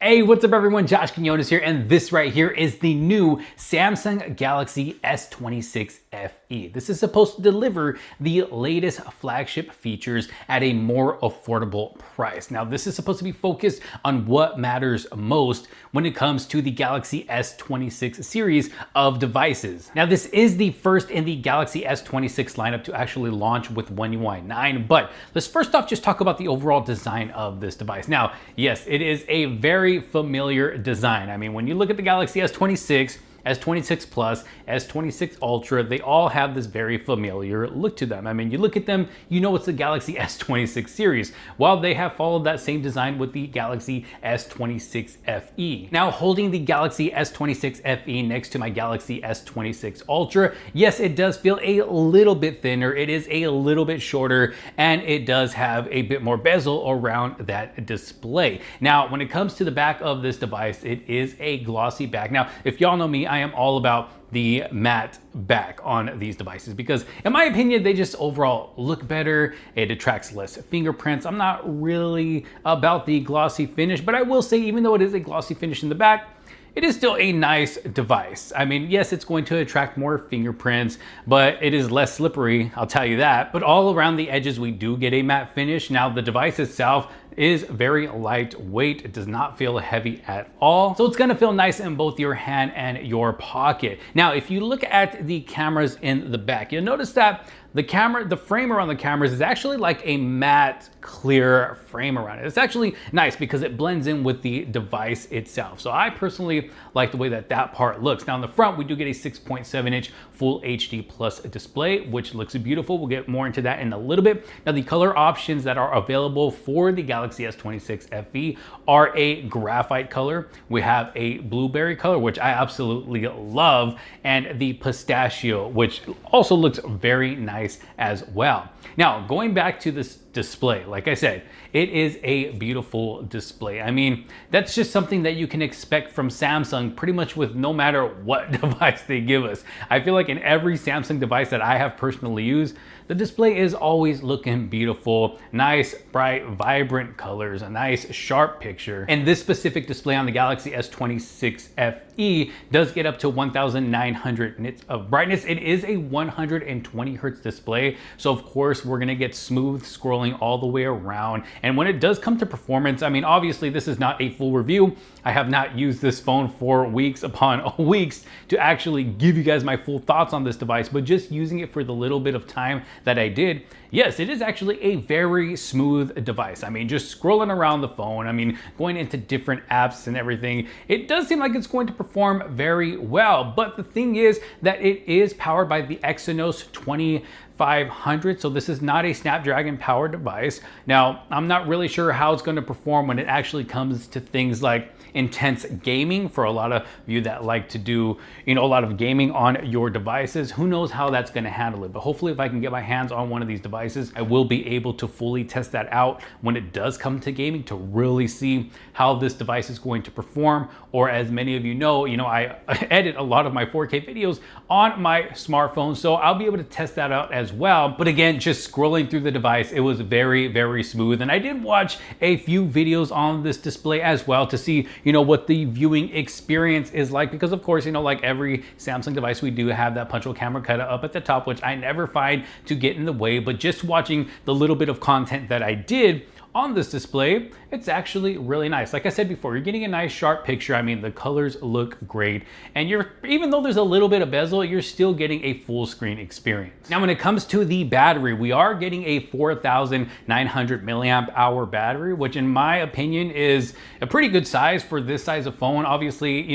Hey, what's up everyone? Josh Quinones here, and this right here is the new Samsung Galaxy S26 FE. This is supposed to deliver the latest flagship features at a more affordable price. Now, this is supposed to be focused on what matters most when it comes to the Galaxy S26 series of devices. Now, this is the first in the Galaxy S26 lineup to actually launch with One UI 9, but let's first off just talk about the overall design of this device. Now, yes, it is a very familiar design. I mean, when you look at the Galaxy S26, S26 Plus, S26 Ultra, they all have this very familiar look to them. I mean, you look at them, you know it's the Galaxy S26 series, while they have followed that same design with the Galaxy S26 FE. Now, holding the Galaxy S26 FE next to my Galaxy S26 Ultra, yes, it does feel a little bit thinner, it is a little bit shorter, and it does have a bit more bezel around that display. Now, when it comes to the back of this device, it is a glossy back. Now, if y'all know me, I am all about the matte back on these devices because in my opinion, they just overall look better. It attracts less fingerprints. I'm not really about the glossy finish, but I will say even though it is a glossy finish in the back, it is still a nice device. I mean, yes, it's going to attract more fingerprints, but it is less slippery, I'll tell you that. But all around the edges, we do get a matte finish. Now, the device itself is very lightweight. It does not feel heavy at all. So it's gonna feel nice in both your hand and your pocket. Now, if you look at the cameras in the back, you'll notice that the frame around the cameras is actually like a matte clear frame around it. It's actually nice because it blends in with the device itself. So I personally like the way that that part looks. Now in the front, we do get a 6.7-inch Full HD Plus display, which looks beautiful. We'll get more into that in a little bit. Now the color options that are available for the Galaxy S26 FE are a graphite color. We have a blueberry color, which I absolutely love, and the pistachio, which also looks very nice as well. Now, going back to this display, like I said, it is a beautiful display. I mean, that's just something that you can expect from Samsung pretty much with no matter what device they give us. I feel like in every Samsung device that I have personally used, the display is always looking beautiful, nice, bright, vibrant colors, a nice sharp picture. And this specific display on the Galaxy S26 FE does get up to 1900 nits of brightness. It is a 120 hertz display. So of course, we're gonna get smooth scrolling all the way around. And when it does come to performance, I mean, obviously this is not a full review. I have not used this phone for weeks upon weeks to actually give you guys my full thoughts on this device, but just using it for the little bit of time that I did, yes, it is actually a very smooth device. I mean, just scrolling around the phone, I mean, going into different apps and everything, it does seem like it's going to perform very well. But the thing is that it is powered by the Exynos 2500. So this is not a Snapdragon powered device. Now, I'm not really sure how it's going to perform when it actually comes to things like intense gaming for a lot of you that like to do, a lot of gaming on your devices. Who knows how that's going to handle it, but hopefully if I can get my hands on one of these devices, I will be able to fully test that out when it does come to gaming to really see how this device is going to perform. Or as many of you know, I edit a lot of my 4K videos on my smartphone, so I'll be able to test that out as well. But again, just scrolling through the device, it was very, very smooth. And I did watch a few videos on this display as well to see, what the viewing experience is like, because of course, like every Samsung device, we do have that punch hole camera cut up at the top, which I never find to get in the way. But just watching the little bit of content that I did on this display, it's actually really nice. Like I said before, you're getting a nice sharp picture. I mean, the colors look great. And even though there's a little bit of bezel, you're still getting a full screen experience. Now, when it comes to the battery, we are getting a 4,900 milliamp hour battery, which in my opinion is a pretty good size for this size of phone. Obviously,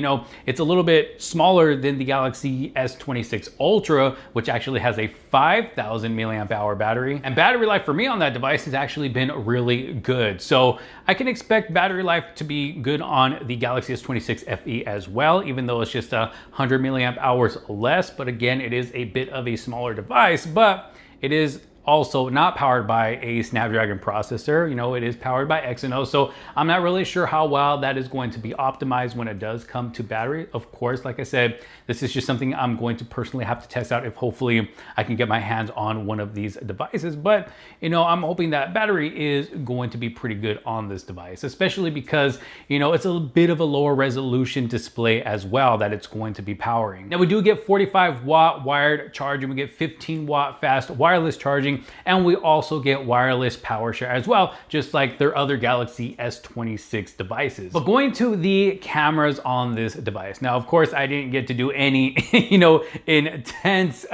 it's a little bit smaller than the Galaxy S26 Ultra, which actually has a 5,000 milliamp hour battery. And battery life for me on that device has actually been really good. So I can expect battery life to be good on the Galaxy S26 FE as well, even though it's just 100 milliamp hours less. But again, it is a bit of a smaller device, but it is also not powered by a Snapdragon processor. You know, it is powered by Exynos, so I'm not really sure how well that is going to be optimized when it does come to battery. Of course, like I said, this is just something I'm going to personally have to test out if hopefully I can get my hands on one of these devices. But, you know, I'm hoping that battery is going to be pretty good on this device, especially because, you know, it's a bit of a lower resolution display as well that it's going to be powering. Now, we do get 45-watt wired charging, we get 15-watt fast wireless charging, and we also get wireless power share as well, just like their other Galaxy S26 devices. But going to the cameras on this device. Now, of course, I didn't get to do any, you know, intense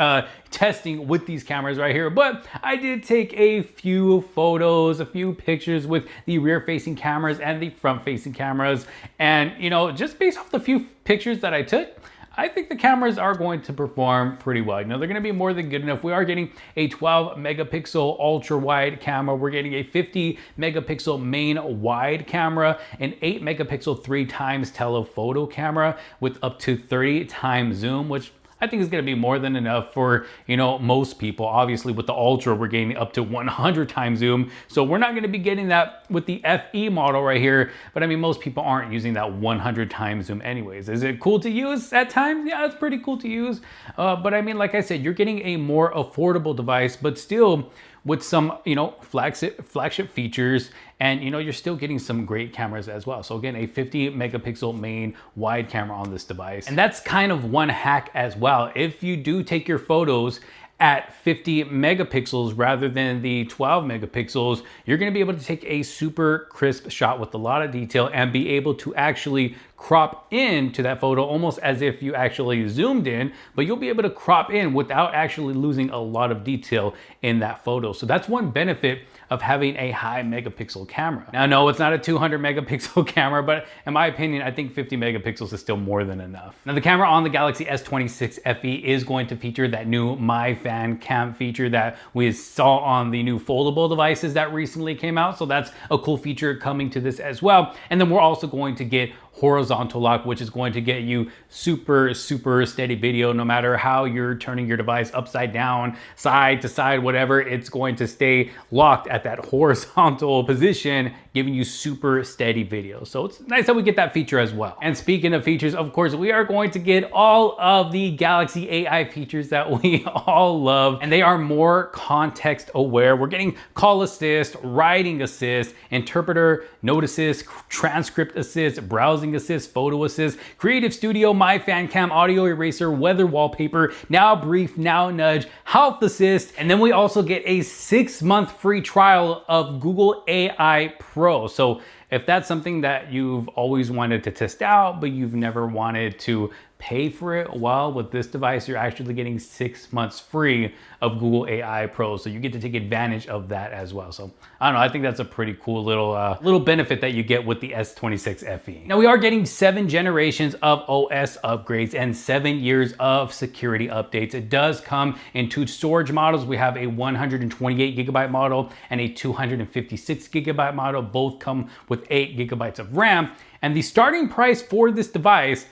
testing with these cameras right here, but I did take a few photos, a few pictures with the rear facing cameras and the front facing cameras. And, you know, just based off the few pictures that I took, I think the cameras are going to perform pretty well. You know, they're going to be more than good enough. We are getting a 12 megapixel ultra wide camera. We're getting a 50 megapixel main wide camera, an 8 megapixel 3x telephoto camera with up to 30 times zoom, which I think is going to be more than enough for, you know, most people. Obviously with the Ultra, we're getting up to 100 times zoom. So we're not going to be getting that with the FE model right here. But I mean, most people aren't using that 100 times zoom anyways. Is it cool to use at times? Yeah, it's pretty cool to use. But I mean, like I said, you're getting a more affordable device, but still with some, you know, flagship features, and you know, you're still getting some great cameras as well. So again, a 50 megapixel main wide camera on this device. And that's kind of one hack as well. If you do take your photos at 50 megapixels rather than the 12 megapixels, you're going to be able to take a super crisp shot with a lot of detail and be able to actually crop into that photo almost as if you actually zoomed in, but you'll be able to crop in without actually losing a lot of detail in that photo. So that's one benefit of having a high megapixel camera. Now, no, it's not a 200 megapixel camera, but in my opinion, I think 50 megapixels is still more than enough. Now, the camera on the Galaxy S26 FE is going to feature that new My Fan Cam feature that we saw on the new foldable devices that recently came out. So that's a cool feature coming to this as well. And then we're also going to get horizontal lock, which is going to get you super steady video. No matter how you're turning your device upside down, side to side, whatever, it's going to stay locked at that horizontal position, giving you super steady video. So it's nice that we get that feature as well. And speaking of features, of course, we are going to get all of the Galaxy AI features that we all love, and they are more context aware. We're getting call assist, writing assist, interpreter, note assist, transcript assist, browsing assist, photo assist, creative studio, My Fan Cam, audio eraser, weather wallpaper, now brief, now nudge, health assist, and then we also get a 6-month free trial of Google AI Pro. So if that's something that you've always wanted to test out, but you've never wanted to pay for it, well, with this device, you're actually getting 6 months free of Google AI Pro. So you get to take advantage of that as well. So I don't know, I think that's a pretty cool little benefit that you get with the S26 FE. Now we are getting 7 generations of OS upgrades and 7 years of security updates. It does come in 2 storage models. We have a 128 gigabyte model and a 256 gigabyte model. Both come with 8 gigabytes of RAM. And the starting price for this device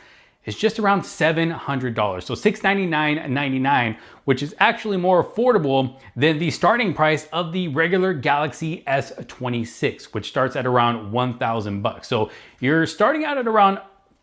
is just around $700. So $699.99, which is actually more affordable than the starting price of the regular Galaxy S26, which starts at around 1,000 bucks. So you're starting out at around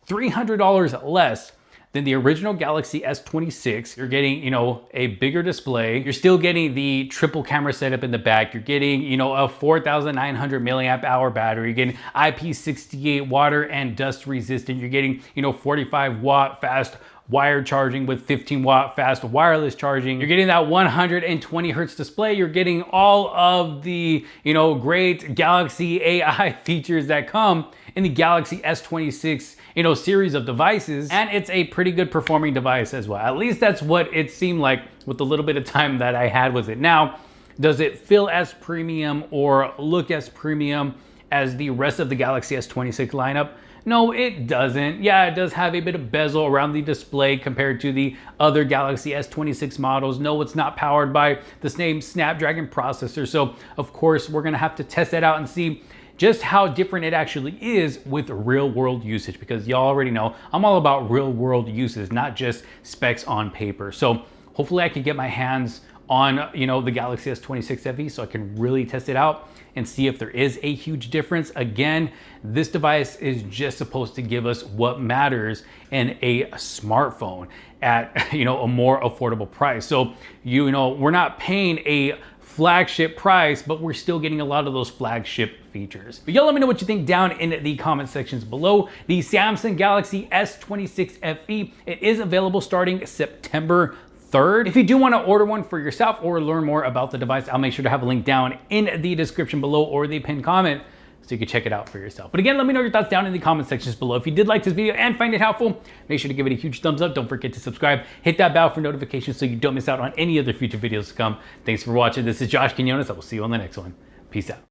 $300 less than the original Galaxy S26. You're getting, you know, a bigger display. You're still getting the triple camera setup in the back. You're getting, you know, a 4,900 milliamp hour battery. You're getting IP68 water and dust resistant. You're getting, you know, 45-watt fast wired charging with 15-watt fast wireless charging. You're getting that 120 hertz display. You're getting all of the, you know, great Galaxy AI features that come in the Galaxy S26, you know, series of devices. And it's a pretty good performing device as well. At least that's what it seemed like with the little bit of time that I had with it. Now, does it feel as premium or look as premium as the rest of the Galaxy S26 lineup? No, it doesn't. Yeah, it does have a bit of bezel around the display compared to the other Galaxy S26 models. No, it's not powered by the same Snapdragon processor. So of course, we're gonna have to test that out and see just how different it actually is with real world usage, because y'all already know I'm all about real world uses, not just specs on paper. So hopefully I can get my hands on, you know, the Galaxy S26 FE so I can really test it out and see if there is a huge difference. Again, this device is just supposed to give us what matters in a smartphone at, you know, a more affordable price. So, you know, we're not paying a flagship price, but we're still getting a lot of those flagship features. But y'all let me know what you think down in the comment sections below. The Samsung Galaxy S26 FE, it is available starting September 3rd. If you do want to order one for yourself or learn more about the device, I'll make sure to have a link down in the description below or the pinned comment so you can check it out for yourself. But again, let me know your thoughts down in the comment sections below. If you did like this video and find it helpful, make sure to give it a huge thumbs up. Don't forget to subscribe. Hit that bell for notifications so you don't miss out on any other future videos to come. Thanks for watching. This is Josh Quinones. I will see you on the next one. Peace out.